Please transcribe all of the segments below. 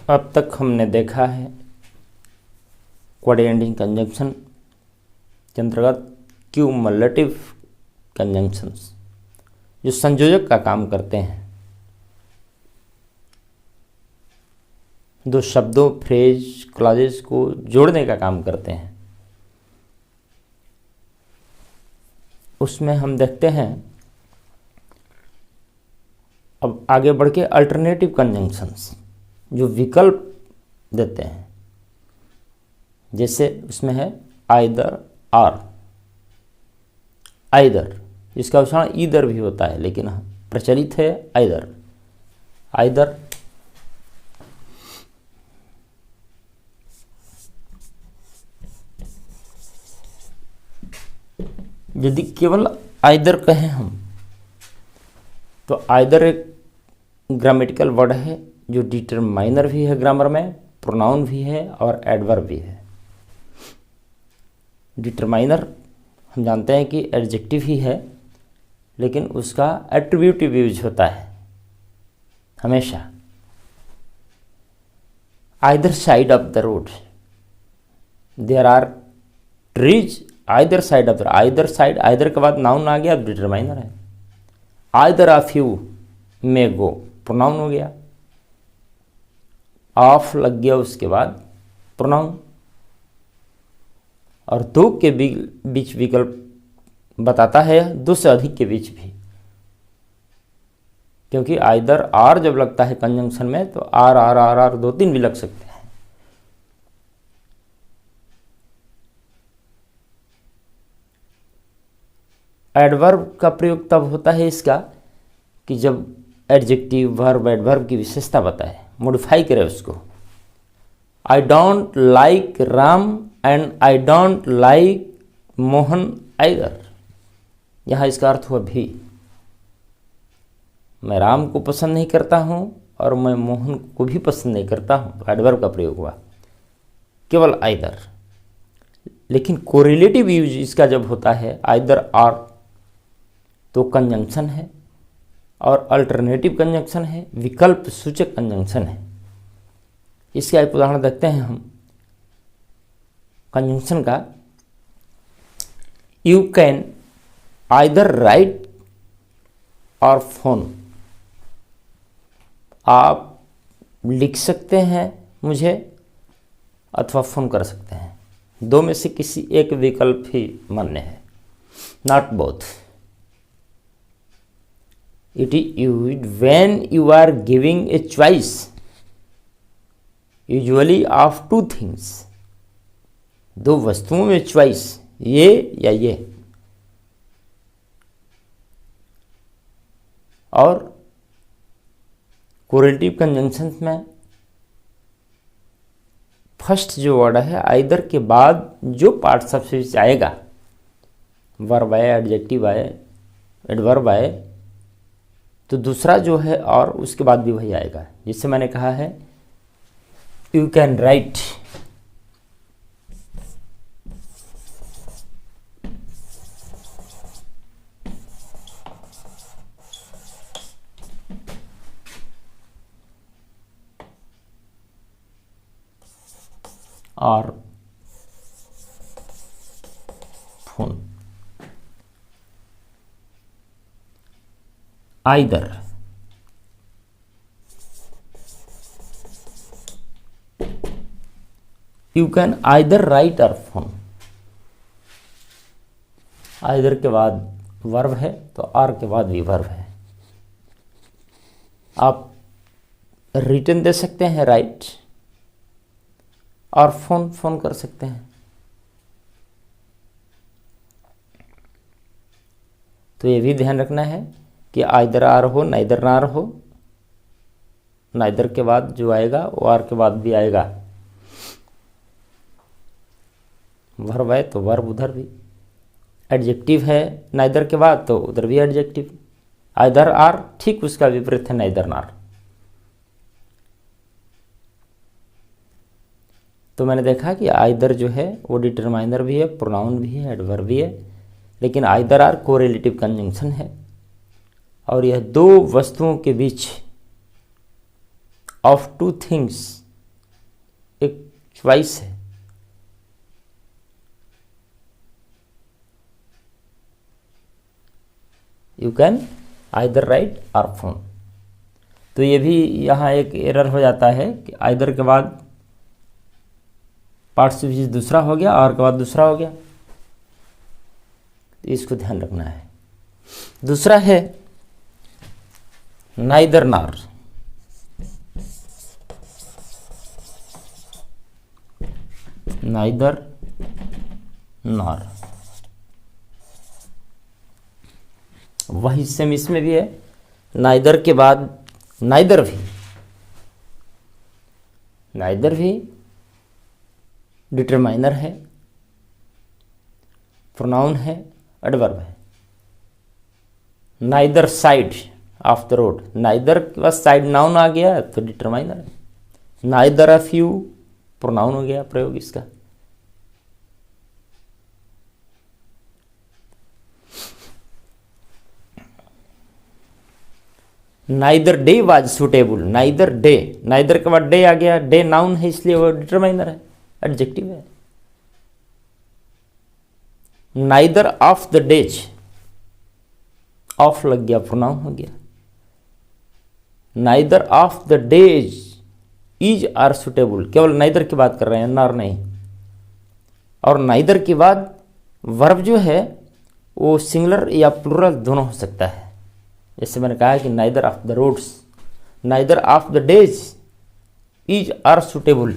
अब तक हमने देखा है क्वाड्रेटिक कंजंक्शन के अंतर्गत क्यूमुलेटिव कंजंक्शंस जो संयोजक का काम करते हैं, दो शब्दों, फ्रेज, क्लॉजेस को जोड़ने का काम करते हैं। उसमें हम देखते हैं अब आगे बढ़ के अल्टरनेटिव कंजंक्शंस जो विकल्प देते हैं, जैसे उसमें है आइदर आर। आइदर इसका उच्चारण ईदर भी होता है, लेकिन प्रचलित है आइदर। आइदर यदि केवल आइदर कहें हम तो आइदर एक ग्रामेटिकल वर्ड है जो डिटरमाइनर भी है ग्रामर में, प्रोनाउन भी है और एडवर्ब भी है। डिटरमाइनर हम जानते हैं कि एडजेक्टिव ही है, लेकिन उसका एट्रीब्यूटिव यूज होता है हमेशा। Either side of the road there are trees. Either side of the, either side, either के बाद नाउन आ गया, अब डिटरमाइनर है। Either of you may go, pronoun हो गया। ऑफ लग गया उसके बाद प्रोनाउन। और दो के बीच विकल्प बताता है, दो से अधिक के बीच भी, क्योंकि आइदर आर जब लगता है कंजंक्शन में तो आर आर आर आर दो तीन भी लग सकते हैं। एडवर्ब का प्रयोग तब होता है इसका कि जब एडजेक्टिव, वर्ब, एडवर्ब की विशेषता बताए, मॉडिफाई करे उसको। I don't like Ram and I don't like Mohan either. यहाँ इसका अर्थ हुआ भी। मैं राम को पसंद नहीं करता हूँ और मैं मोहन को भी पसंद नहीं करता हूँ, तो एडवर्ब का प्रयोग हुआ केवल आइदर। लेकिन कोरिलेटिव यूज इसका जब होता है आइदर आर तो कंजंक्शन है, और अल्टरनेटिव कंजंक्शन है, विकल्प सूचक कंजंक्शन है। इसका एक उदाहरण देखते हैं हम कंजंक्शन का। यू कैन आइदर राइट और फोन। आप लिख सकते हैं मुझे अथवा फोन कर सकते हैं, दो में से किसी एक विकल्प ही मान्य है, not both. It is used when you are giving a choice, usually of two things. दो वस्तुओं में चॉइस, ये या ये। और कोरिलेटिव कंजंक्शन में फर्स्ट जो वर्ड है आइदर के बाद जो पार्ट सबसे आएगा, वर्ब आए, एडजेक्टिव आए, एडवर्ब आए, तो दूसरा जो है और उसके बाद भी वही आएगा। जिससे मैंने कहा है यू कैन राइट, और phone. Either you can either right और फोन। आइदर के बाद वर्ब है तो आर के बाद भी वर्ब है। आप रिटन दे सकते हैं राइट, और फोन कर सकते हैं। तो ये भी ध्यान रखना है कि आइदर आर हो, नाइदर नार हो। नाइदर के बाद जो आएगा वो आर के बाद भी आएगा। वर्ब है तो वर्ब उधर भी, एडजेक्टिव है नाइदर के बाद तो उधर भी एडजेक्टिव। आइदर आर ठीक उसका विपरीत है नाइदर नार। तो मैंने देखा कि आइदर जो है वो डिटरमाइनर भी है, प्रोनाउन भी है, एडवर्ब भी है, लेकिन आइदर आर कोरिलेटिव कंजंक्शन है। और यह दो वस्तुओं के बीच ऑफ टू थिंग्स एक चॉइस है। यू कैन आइदर राइट और फोन। तो ये भी यहाँ एक एरर हो जाता है कि आइदर के बाद पार्टिसिपिल दूसरा हो गया और के बाद दूसरा हो गया, तो इसको ध्यान रखना है। दूसरा है नाइदर नार। नाइदर नार वही सेम इसमें भी है। नाइदर के बाद नाइदर भी डिटरमाइनर है, प्रोनाउन है, एडवर्ब है। Neither side of the road, neither के बाद साइड नाउन आ गया तो डिटरमाइनर है। नाइदर ऑफ यू प्रोनाउन हो गया प्रयोग इसका। Neither day was suitable, neither day, neither के बाद डे आ गया, डे नाउन है इसलिए वो डिटरमाइनर है, एडजेक्टिव है। Neither of the days, of लग गया प्रोनाउन हो गया। Neither of the days is are suitable, केवल नाइदर की बात कर रहे हैं, नॉर नहीं। और नाइदर के बाद वर्ब जो है वो सिंगुलर या प्लूरल दोनों हो सकता है। जैसे मैंने कहा कि neither of the roads, neither of the days is are suitable.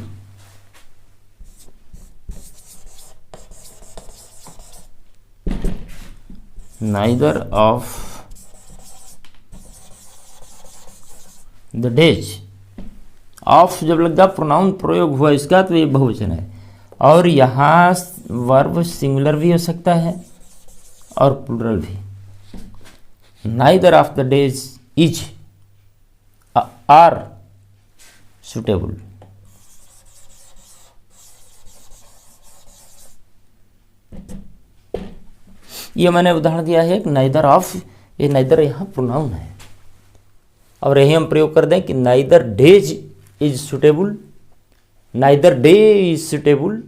Neither of the days, of जब लगा प्रोनाउन प्रयोग हुआ इसका तो ये बहुवचन है। और यहाँ वर्ब सिंगुलर भी हो सकता है और प्लूरल भी। Neither of the days is are suitable. ये मैंने उदाहरण दिया है कि नाइदर ऑफ, ये नाइदर यहाँ प्रोनाउन है और यही हम प्रयोग कर दें कि neither days is suitable, neither day is suitable.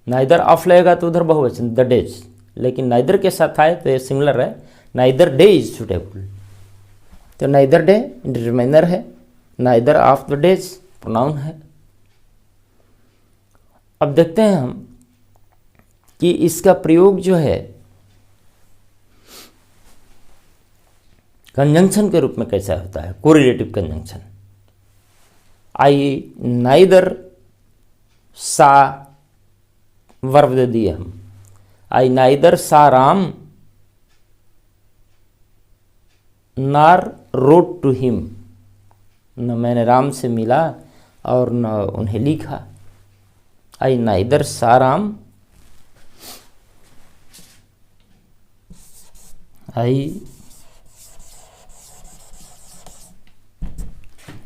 Neither of लगेगा तो उधर बहुवचन द डेज, लेकिन नाइदर के साथ आए तो ये सिंगुलर है, नाइदर डे इज सुटेबल। तो नाइदर डे डिटरमाइनर है, neither of the days pronoun है। अब देखते हैं हम कि इसका प्रयोग जो है कंजंक्शन के रूप में कैसा होता है, कोरिलेटिव कंजंक्शन। आई नाइदर सा वर्ब दे दिए हम, आई नाइदर सा राम नार रोट टू हिम, न मैंने राम से मिला और न उन्हें लिखा। आई neither saw Ram, I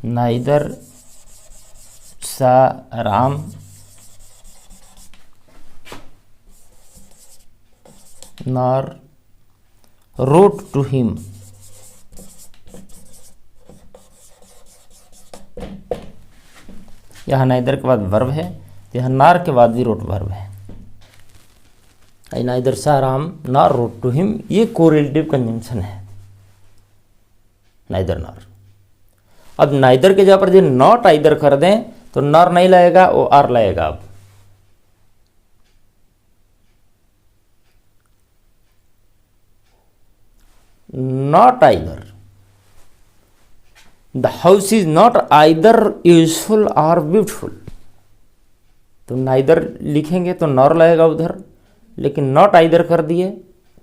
neither saw Ram nor wrote to him। यहाँ नाइदर के बाद वर्ब है, यहाँ नार के बाद भी रोट वर्ब है। I neither saw Ram nor wrote to him, ये कोरिलेटिव कंजंक्शन है, नाइदर नॉर। अब नाइदर के जगह पर जो नॉट आइदर कर दें तो नॉर नहीं लगेगा, वो आर लगेगा। अब not either, the house is not either useful और ब्यूटीफुल, तो नाइदर लिखेंगे तो नॉर लगेगा उधर, लेकिन नॉट आइदर कर दिए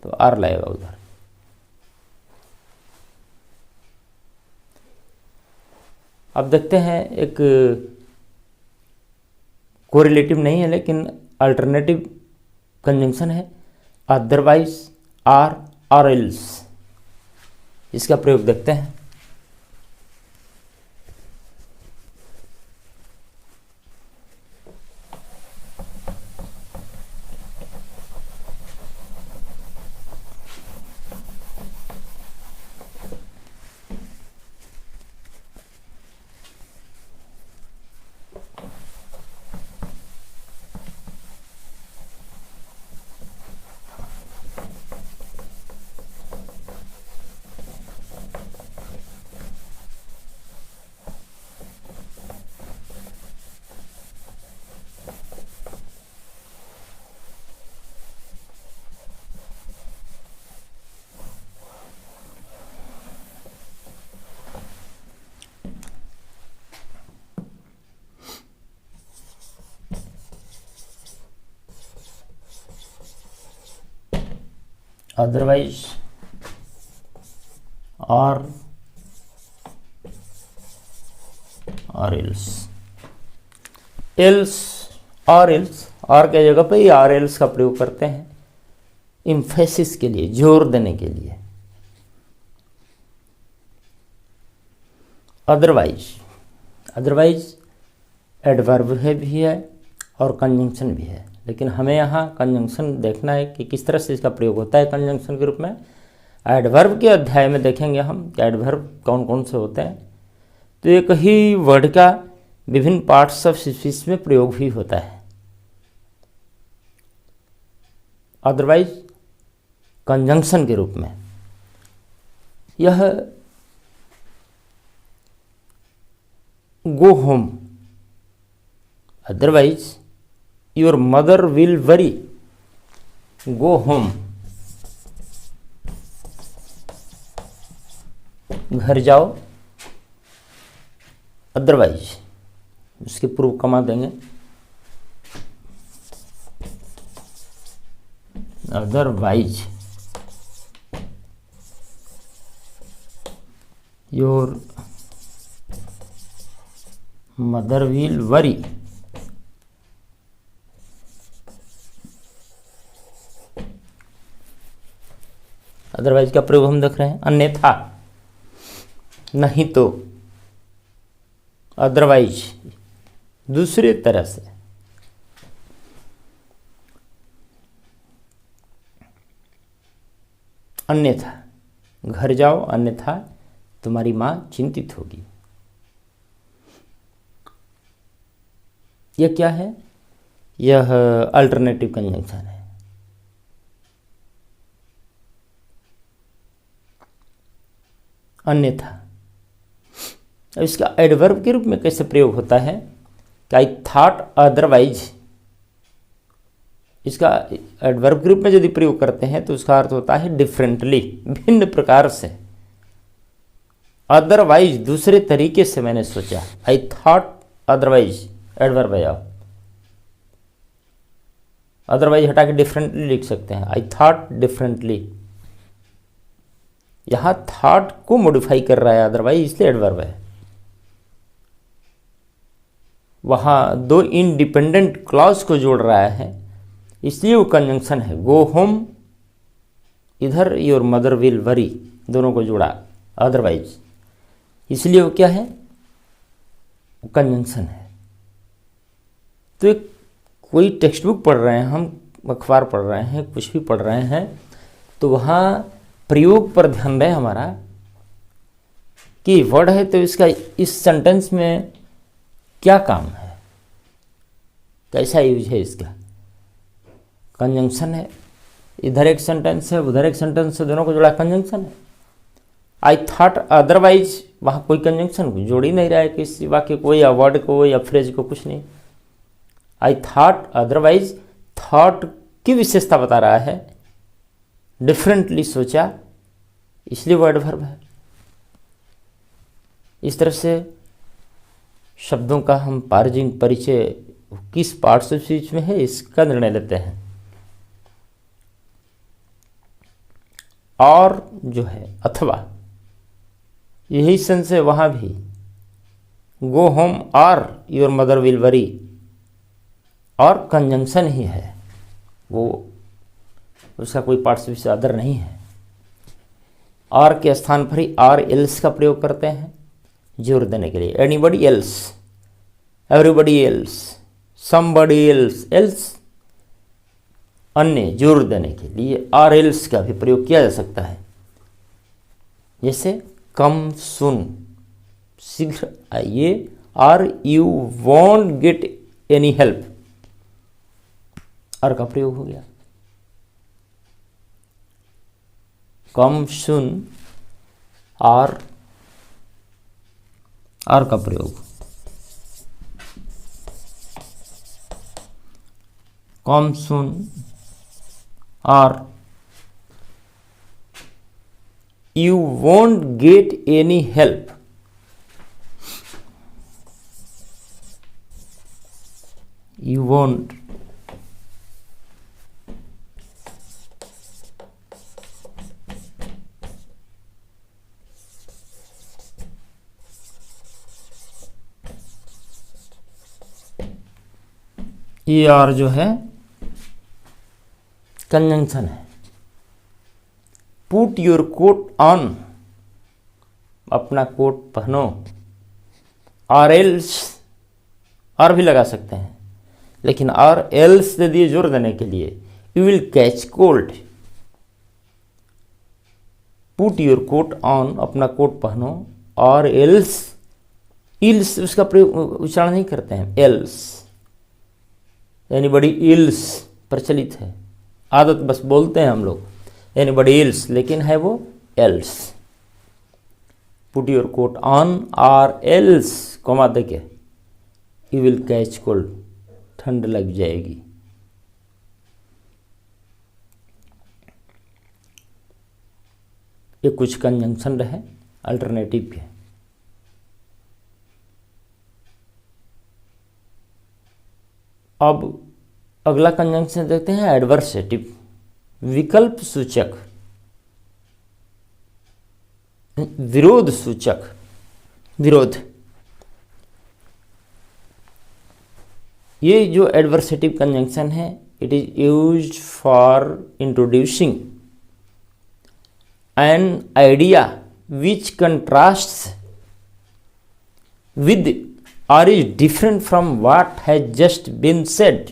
तो आर लगेगा उधर। अब देखते हैं, एक कोरिलेटिव नहीं है लेकिन अल्टरनेटिव कंजंक्शन है, अदरवाइज, आर और एल्स। इसका प्रयोग देखते हैं। अदरवाइज और एल्स। एल्स और एल्स, और के जगह पे और एल्स का प्रयोग करते हैं इम्फेसिस के लिए, जोर देने के लिए। अदरवाइज, अदरवाइज एडवर्ब है भी है और कंजंक्शन भी है, लेकिन हमें यहाँ कंजंक्शन देखना है कि किस तरह से इसका प्रयोग होता है कंजंक्शन के रूप में। एडवर्ब के अध्याय में देखेंगे हम कि एडवर्ब कौन कौन से होते हैं। तो एक ही वर्ड का विभिन्न पार्ट्स ऑफ स्पीच में प्रयोग भी होता है। अदरवाइज कंजंक्शन के रूप में यह go home, otherwise your mother will worry, go home, घर जाओ, अदरवाइज उसके पूर्व कमा देंगे, otherwise your mother will worry, otherwise का प्रयोग हम देख रहे हैं। अन्यथा, नहीं तो, अदरवाइज दूसरे तरह से। अन्यथा, घर जाओ, अन्यथा तुम्हारी मां चिंतित होगी। यह क्या है? यह अल्टरनेटिव कंजंक्शन है। अन्यथा, अब इसका एडवर्ब के रूप में कैसे प्रयोग होता है कि आई थॉट अदरवाइज। इसका एडवर्ब के रूप में यदि प्रयोग करते हैं तो उसका अर्थ होता है डिफरेंटली, भिन्न प्रकार से। अदरवाइज दूसरे तरीके से मैंने सोचा, आई थॉट अदरवाइज, एडवर्ब है। आप अदरवाइज हटा के डिफरेंटली लिख सकते हैं, आई थॉट डिफरेंटली। यहां थॉट को मॉडिफाई कर रहा है अदरवाइज, इसलिए एडवर्ब है। वहां दो इंडिपेंडेंट क्लॉज को जोड़ रहा है, इसलिए वो कंजंक्शन है। गो होम, इधर योर मदर विल वरी, दोनों को जोड़ा अदरवाइज, इसलिए वो क्या है? कंजंक्शन है। तो एक कोई टेक्स्ट बुक पढ़ रहे हैं हम, अखबार पढ़ रहे हैं, कुछ भी पढ़ रहे हैं, तो वहाँ प्रयोग पर ध्यान रहे हमारा कि वर्ड है तो इसका इस सेंटेंस में क्या काम है, कैसा यूज है इसका। कंजंक्शन है, इधर एक सेंटेंस है, उधर एक सेंटेंस है, दोनों को जोड़ा कंजंक्शन है। आई थॉट अदरवाइज, वहाँ कोई कंजंक्शन जोड़ ही नहीं रहा है किसी वाक्य को या वर्ड को या फ्रेज को, कुछ नहीं। आई थॉट अदरवाइज, थॉट की विशेषता बता रहा है, डिफरेंटली सोचा, इसलिए वो एडवर्ब है। इस तरह से शब्दों का हम पार्जिंग परिचय किस पार्ट्स ऑफ स्पीच में है इसका निर्णय लेते हैं। और जो है अथवा, यही सेंस है वहां भी। गो होम और योर मदर विल वरी, और कंजंक्शन ही है वो, उसका कोई पार्ट से अदर नहीं है। और के स्थान पर ही और एल्स का प्रयोग करते हैं जोर देने के लिए। Anybody else, everybody else, somebody else, else अन्य, जोर देने के लिए और एल्स का भी प्रयोग किया जा सकता है। जैसे कम सुन, शीघ्र आइए, और you want get any help, और का प्रयोग हो गया। कम सुन और का प्रयोग, कम सुन और you want get any help. You want ये और जो है कंजंक्शन है। पुट योर कोट ऑन, अपना कोट पहनो, और एल्स, और भी लगा सकते हैं, लेकिन और एल्स दे दिए जोर देने के लिए, you will catch cold. Put your coat on, अपना कोट पहनो, और एल्स, इल्स उसका प्रयोग उच्चारण नहीं करते हैं, एल्स, यानी बड़ी इल्स प्रचलित है, आदत बस बोलते हैं हम लोग, यानी बड़ी इल्स, लेकिन है वो else. Put your coat on और एल्स कोमा देके, यू विल कैच कोल्ड, ठंड लग जाएगी। ये कुछ कंजंक्शन रहे अल्टरनेटिव के। अब अगला कंजंक्शन देखते हैं एडवर्सेटिव, विकल्प सूचक, विरोध सूचक, विरोध। ये जो एडवर्सेटिव कंजंक्शन है, it is used for introducing an idea which contrasts with or is different from what has just been said।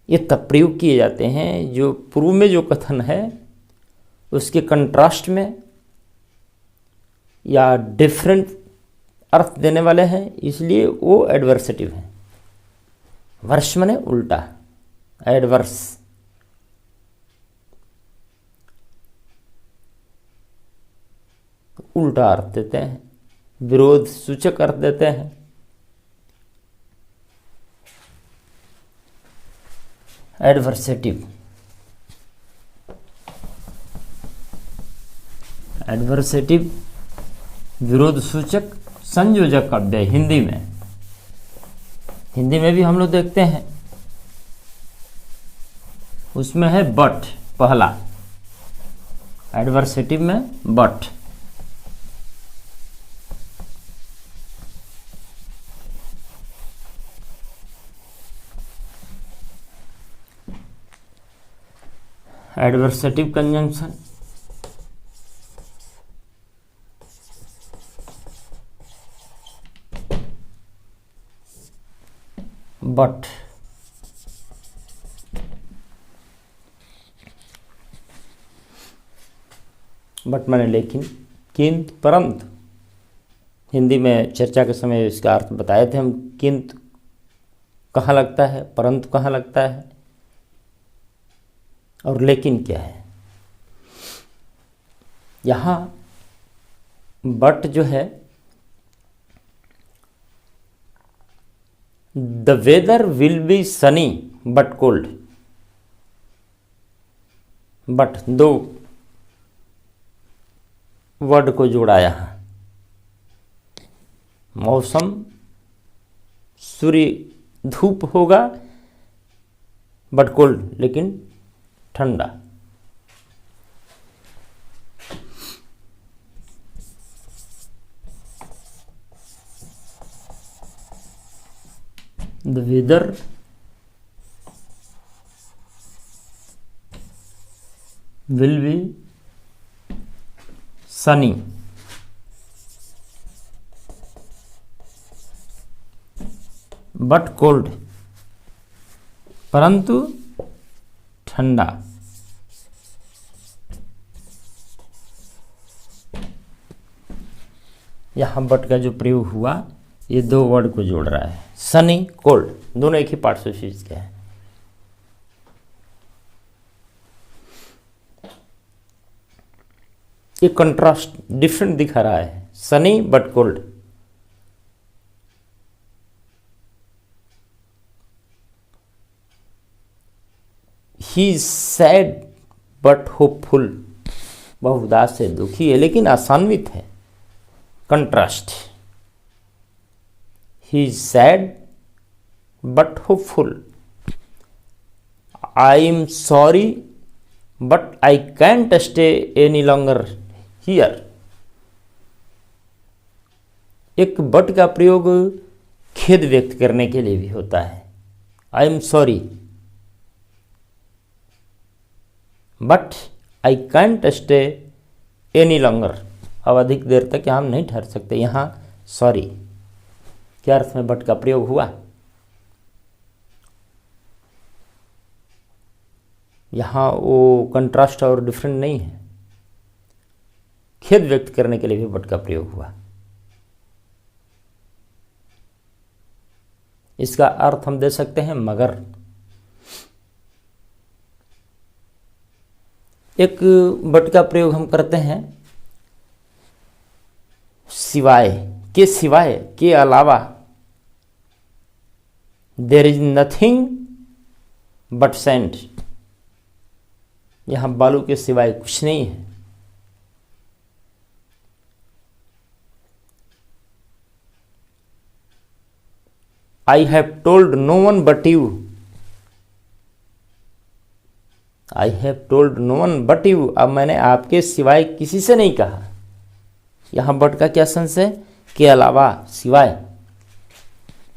ये तब प्रयोग किए जाते हैं जो पूर्व में जो कथन है उसके कंट्रास्ट में या डिफरेंट अर्थ देने वाले हैं, इसलिए वो एडवर्सेटिव है। वर्ष माने उल्टा, एडवर्स। उल्टा अर्थ देते हैं, विरोध सूचक अर्थ देते हैं। एडवर्सेटिव, एडवर्सेटिव विरोध सूचक संयोजक अव्यय। हिंदी में भी हम लोग देखते हैं, उसमें है बट, पहला एडवर्सेटिव में but. Adversative conjunction, but, but माने लेकिन, किंतु, परंतु। हिंदी में चर्चा के समय इसका अर्थ बताए थे हम, किंतु कहाँ लगता है, परंतु कहाँ लगता है, और लेकिन क्या है। यहाँ बट जो है, the weather will be sunny but cold. But दो वर्ड को जोड़ा यहाँ, मौसम, सूर्य धूप होगा बट कोल्ड, लेकिन ठंडा। The weather will be sunny but cold, परंतु ठंडा। यहाँ बट का जो प्रयोग हुआ, ये दो वर्ड को जोड़ रहा है, सनी, कोल्ड, दोनों एक ही पार्टसिप के हैं। ये कंट्रास्ट डिफरेंट दिखा रहा है, Sunny but cold. He is sad but hopeful, वह उदास है, दुखी है, लेकिन आशान्वित है। Contrast, he is sad but hopeful. I am sorry but I can't stay any longer here. एक बट का प्रयोग खेद व्यक्त करने के लिए भी होता है, I am sorry but I can't stay any longer, अब अधिक देर तक यहाँ हम नहीं ठहर सकते। यहाँ सॉरी क्या अर्थ में बट का प्रयोग हुआ? यहाँ वो कंट्रास्ट और डिफरेंट नहीं है, खेद व्यक्त करने के लिए भी बट का प्रयोग हुआ। इसका अर्थ हम दे सकते हैं मगर। एक बट का प्रयोग हम करते हैं सिवाय के अलावा, there is nothing but sand, यहां बालू के सिवाय कुछ नहीं है। I have told no one but you, I have told no one but you, अब मैंने आपके सिवाय किसी से नहीं कहा। यहां बट का क्या सेंस है? के अलावा, सिवाय,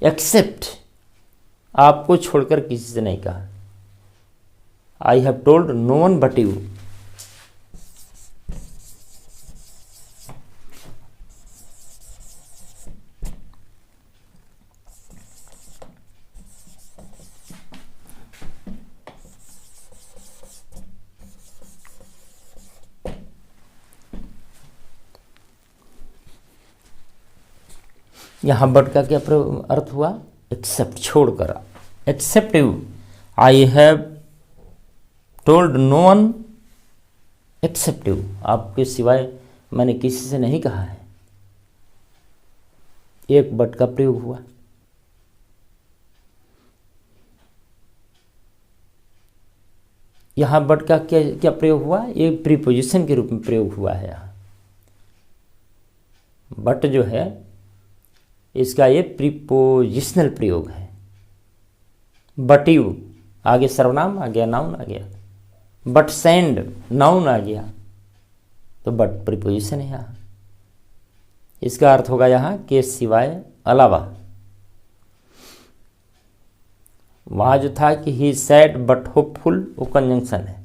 एक्सेप्ट, आपको छोड़कर किसी से नहीं कहा। I have told no one but you. यहां बट का क्या अर्थ हुआ? एक्सेप्ट, छोड़कर। Except you, I have told no one except you, आपके सिवाय मैंने किसी से नहीं कहा है। एक बट का प्रयोग हुआ। यहां बट का क्या क्या प्रयोग हुआ? ये प्रीपोजिशन के रूप में प्रयोग हुआ है। यहां बट जो है इसका ये प्रीपोजिशनल प्रयोग है। बट यू, आगे सर्वनाम आ गया, नाउन आ गया। बट सेंड, नाउन आ गया, तो बट प्रीपोजिशन है यहाँ। इसका अर्थ होगा यहाँ के सिवाय, अलावा। वहां जो था कि ही सैड बट होपफुल, वो कंजंक्शन है।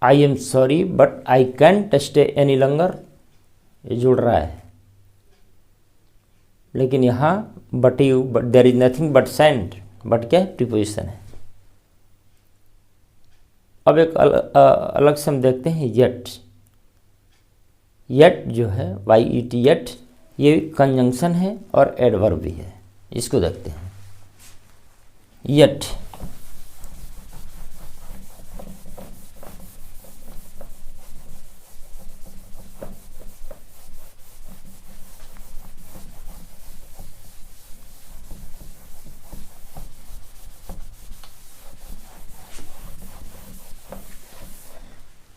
I am sorry but I can't stay any longer, ये जुड़ रहा है। लेकिन यहाँ but you, but there is nothing but sand, but क्या है? प्रीपोजिशन है। अब एक अलग से हम देखते हैं येट। येट जो है YET, येट, ये कंजंक्शन है और एडवर्ब भी है। इसको देखते हैं। येट,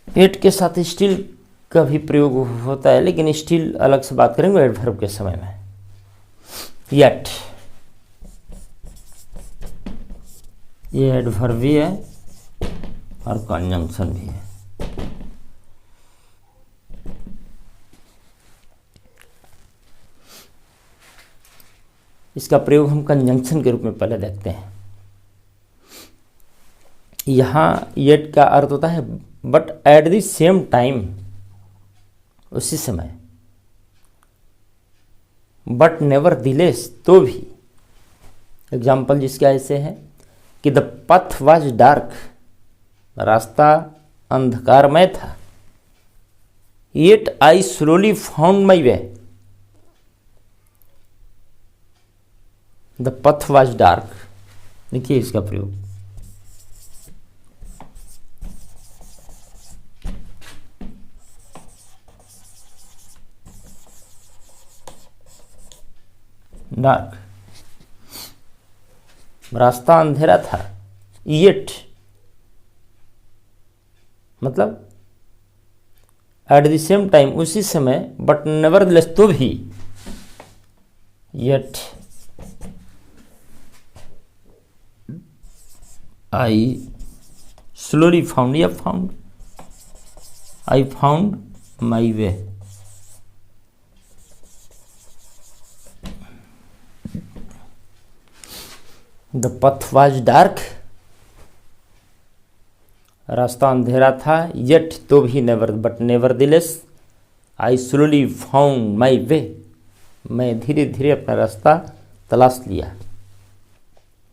एट के साथ स्टिल का भी प्रयोग होता है, लेकिन स्टिल अलग से बात करेंगे एडवर्ब के समय में। येट, ये एडवर्ब भी है और कंजंक्शन भी है। इसका प्रयोग हम कंजंक्शन के रूप में पहले देखते हैं। यहां येट का अर्थ होता है but at the same time, उसी समय। बट नेवर दिलेस, तो भी। एग्जाम्पल जिसका ऐसे है कि द पथ वॉज डार्क, रास्ता अंधकारमय था। Yet I slowly found my way, the path was dark. देखिए इसका प्रयोग। डार्क, रास्ता अंधेरा था। येट मतलब एट द सेम टाइम, उसी समय। बट नेवरदलेस, तो भी। येट आई स्लोली फाउंड या found, I found my way. The path was dark, रास्ता अंधेरा था, येट तो भी, never but nevertheless, I slowly found my way, मैं धीरे धीरे अपना रास्ता तलाश लिया।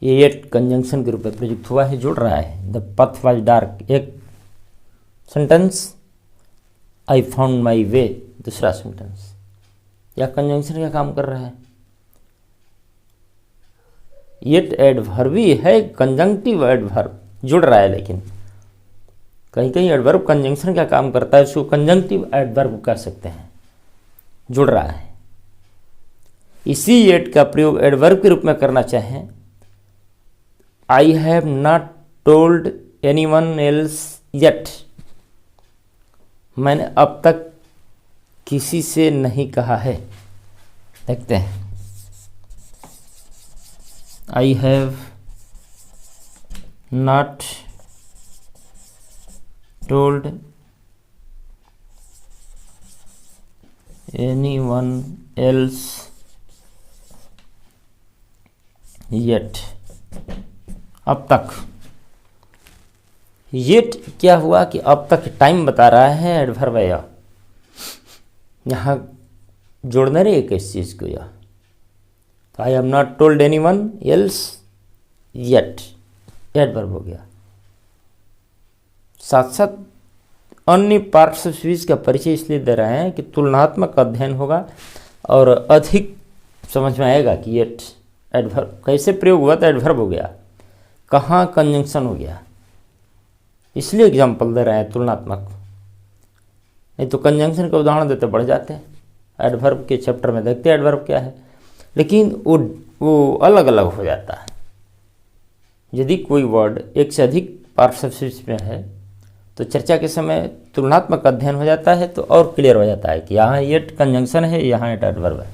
ये येट कंजंक्शन के रूप में प्रयुक्त हुआ है, जुड़ रहा है। द पथ वॉज डार्क एक सेंटेंस, आई फाउंड माई वे दूसरा सेंटेंस। यह कंजंक्शन का काम कर रहा है। येट एडवर्बी है, कंजंक्टिव एडवर्ब जुड़ रहा है, लेकिन कहीं कहीं एडवर्ब कंजंक्शन का काम करता है, उसको कंजंक्टिव एडवर्ब कह सकते हैं, जुड़ रहा है। इसी येट का प्रयोग एडवर्ब के रूप में करना चाहें, I have not told anyone else yet, मैंने अब तक किसी से नहीं कहा है। देखते हैं, I have not told anyone else yet, अब तक। येट क्या हुआ कि अब तक टाइम बता रहा है, एडवर्ब है यह, यहाँ जोड़ना रही है किस चीज़ को, यह तो I have not told anyone else yet adverb हो गया। साथ साथ अन्य पार्ट्स ऑफ स्पीच का परिचय इसलिए दे रहे हैं कि तुलनात्मक अध्ययन होगा और अधिक समझ में आएगा कि येट एडवर्ब कैसे प्रयोग हुआ, तो एडवर्ब हो गया, कहाँ कंजंक्शन हो गया, इसलिए एग्जाम्पल दे रहे हैं तुलनात्मक। नहीं तो कंजंक्शन का उदाहरण देते बढ़ जाते हैं, एडवर्ब के चैप्टर में देखते हैं एडवर्ब क्या है, लेकिन वो अलग अलग हो जाता है। यदि कोई वर्ड एक से अधिक पार्ट्स ऑफ स्पीच में है तो चर्चा के समय तुलनात्मक अध्ययन हो जाता है, तो और क्लियर हो जाता है कि यहाँ येट कंजंक्शन है, यहाँ येट एडवर्ब है,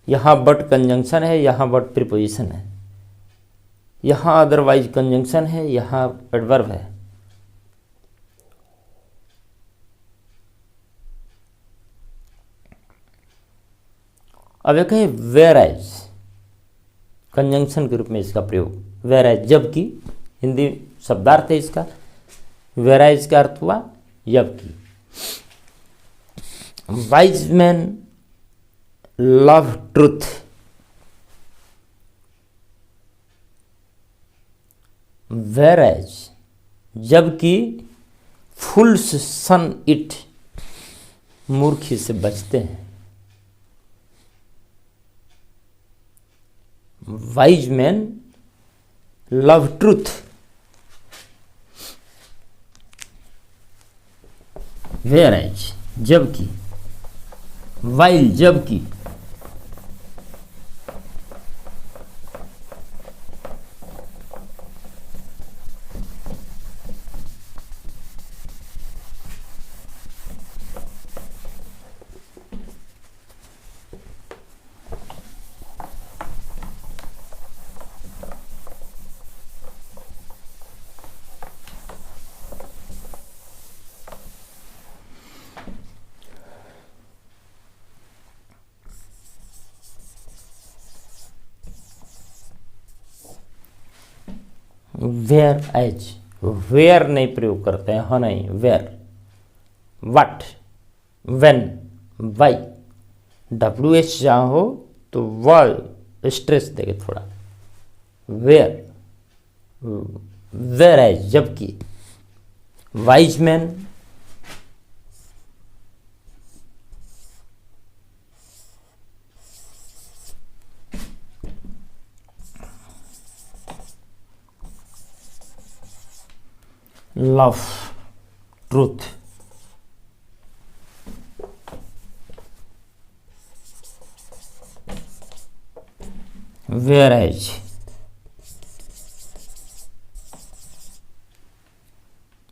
यहाँ बट कंजंक्शन है, यहाँ बट प्रीपोजिशन है, यहाँ अदरवाइज कंजंक्शन है, यहाँ एडवर्ब है। अब एक है वेयर एज, कंजंक्शन के रूप में इसका प्रयोग, वेयर एज जबकि, हिंदी शब्दार्थ है इसका। वेयर एज का अर्थ हुआ जबकि। Wise man love truth, whereas जबकि, फूल्स सन इट, मूर्ख से बचते हैं। Wise man love truth, whereas जबकि, वाइल जबकि, वेयर एज, वेयर नहीं प्रयोग करते हैं, हाँ नहीं, where, what, when, why, WH जहाँ हो तो वह स्ट्रेस देंगे थोड़ा, वेयर, वेयर एज जबकि, wise man, love truth, whereas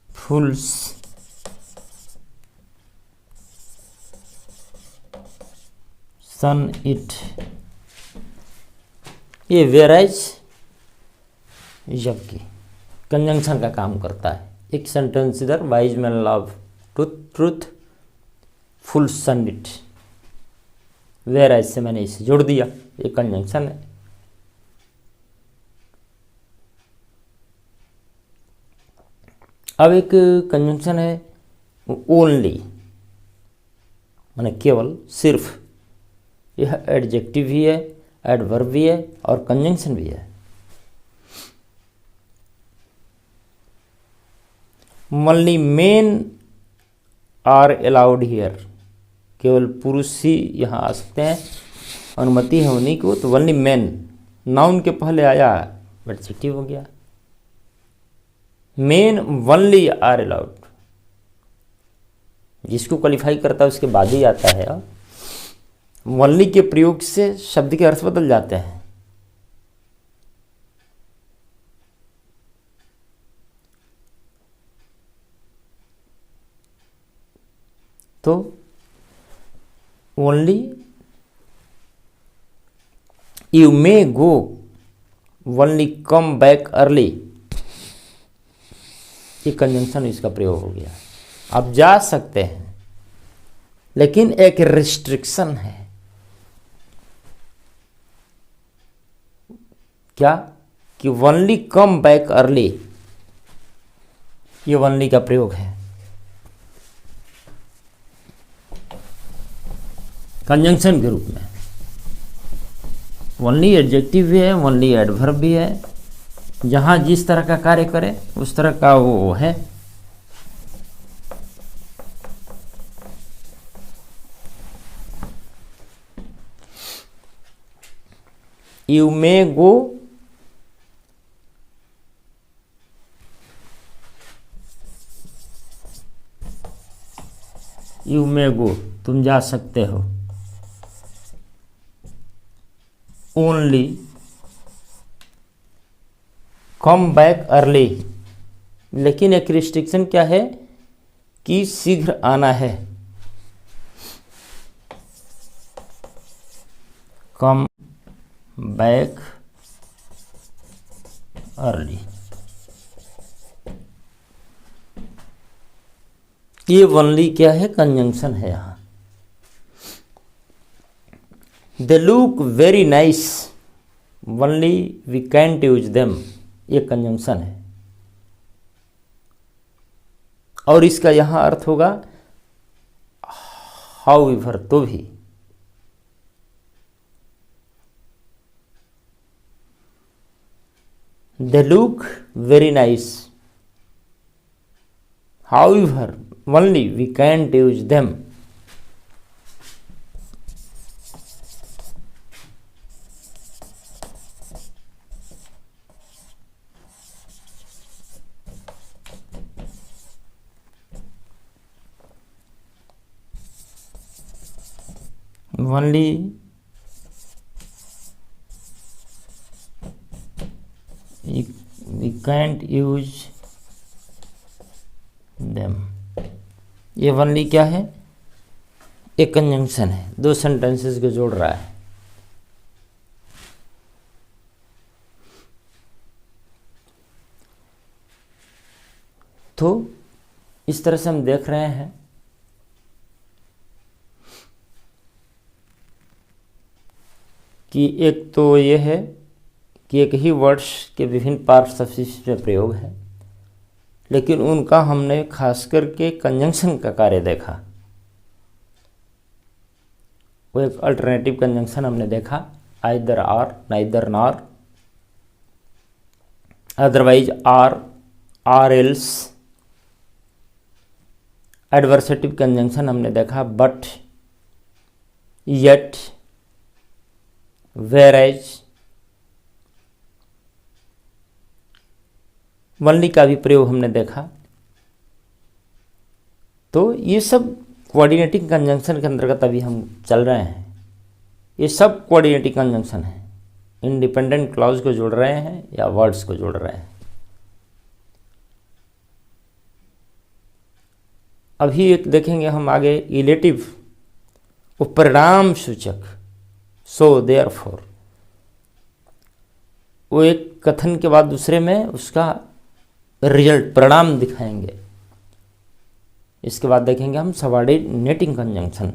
fools shun it, ये वेयर एज जबकि। कंजंक्शन का काम करता है। एक सेंटेंस इधर, wise man love truth fools shun it, whereas से मैंने इसे जोड़ दिया, ये कंजंक्शन है। अब एक कंजंक्शन है ओनली, माने केवल, सिर्फ। यह एडजेक्टिव भी है, एडवर्ब भी है और कंजंक्शन भी है। Only men are allowed here, केवल पुरुष ही यहाँ आ सकते हैं, अनुमति है उन्हीं को। तो ओनली मेन नाउन के पहले आया, एडजेक्टिव हो गया। मेन ओनली आर अलाउड, जिसको क्वालिफाई करता है उसके बाद ही आता है। ओनली के प्रयोग से शब्द के अर्थ बदल जाते हैं। तो only, you may go, only come back early, ये कंजंक्शन इसका प्रयोग हो गया। आप जा सकते हैं, लेकिन एक रिस्ट्रिक्शन है। क्या? कि ओनली कम बैक अर्ली, ये ओनली का प्रयोग है कंजंक्शन के रूप में। ओनली एडजेक्टिव भी है, ओनली एडवर्ब भी है, जहां जिस तरह का कार्य करे उस तरह का वो है। You may go, you may गो, तुम जा सकते हो। ओनली कम बैक अर्ली, लेकिन एक रिस्ट्रिक्शन क्या है कि शीघ्र आना है। कम बैक अर्ली, ये ओनली क्या है? कंजंक्शन है। यहां they look very nice, only we can't use them, ये कंजंक्शन है। और इसका यहां अर्थ होगा हाउ एवर, तो भी। They look very nice, however only we can't use them. Only we can't use them, ये ओनली क्या है? एक कंजंक्शन है, दो सेंटेंसेस को जोड़ रहा है। तो इस तरह से हम देख रहे हैं कि एक तो ये है कि एक ही वर्ड्स के विभिन्न पार्ट्स ऑफ स्पीच में प्रयोग है, लेकिन उनका हमने खास करके कंजंक्शन का कार्य देखा। वो एक अल्टरनेटिव कंजंक्शन हमने देखा, either or, neither nor, otherwise or, or else. Adversative conjunction हमने देखा, बट, येट, वेरेज। ओनली का भी प्रयोग हमने देखा। तो ये सब कोऑर्डिनेटिंग कंजंक्शन के अंतर्गत अभी हम चल रहे हैं। ये सब कोऑर्डिनेटिंग कंजंक्शन है, इंडिपेंडेंट क्लॉज को जोड़ रहे हैं या वर्ड्स को जोड़ रहे हैं। अभी एक देखेंगे हम आगे, इलेटिव, वो परिणाम सूचक, सो देयरफॉर, वो एक कथन के बाद दूसरे में उसका रिजल्ट, परिणाम दिखाएंगे। इसके बाद देखेंगे हम सबऑर्डिनेटिंग कंजंक्शन,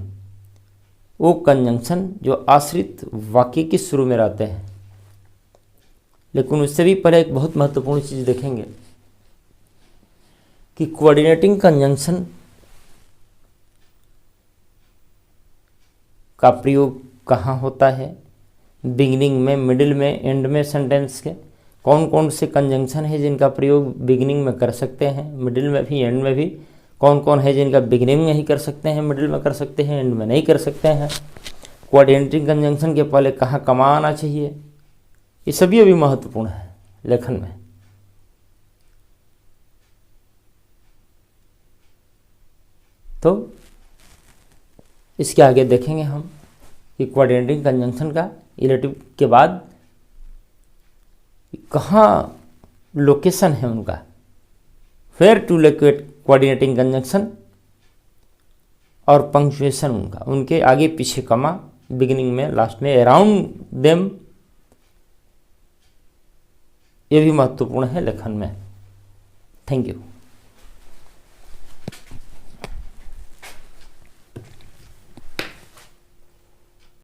वो कंजंक्शन जो आश्रित वाक्य के शुरू में रहते हैं। लेकिन उससे भी पहले एक बहुत महत्वपूर्ण चीज देखेंगे कि कोऑर्डिनेटिंग कंजंक्शन का प्रयोग कहाँ होता है, बिगिनिंग में, मिडिल में, एंड में सेंटेंस के कौन कौन से कंजंक्शन है जिनका प्रयोग बिगिनिंग में कर सकते हैं, मिडिल में भी, एंड में भी, कौन कौन है जिनका बिगिनिंग में ही कर सकते हैं, मिडिल में कर सकते हैं, एंड में नहीं कर सकते हैं, कोऑर्डिनेटिंग कंजंक्शन के पहले कहाँ कमा आना चाहिए, ये सभी अभी महत्वपूर्ण है लेखन में। तो इसके आगे देखेंगे हम कि कोऑर्डिनेटिंग कंजंक्शन का इलेटिव के बाद कहाँ लोकेशन है उनका, where to locate coordinating conjunction, और पंक्चुएशन उनका, उनके आगे पीछे कमा, बिगिनिंग में, लास्ट में, अराउंड देम, ये भी महत्वपूर्ण है लेखन में। Thank you.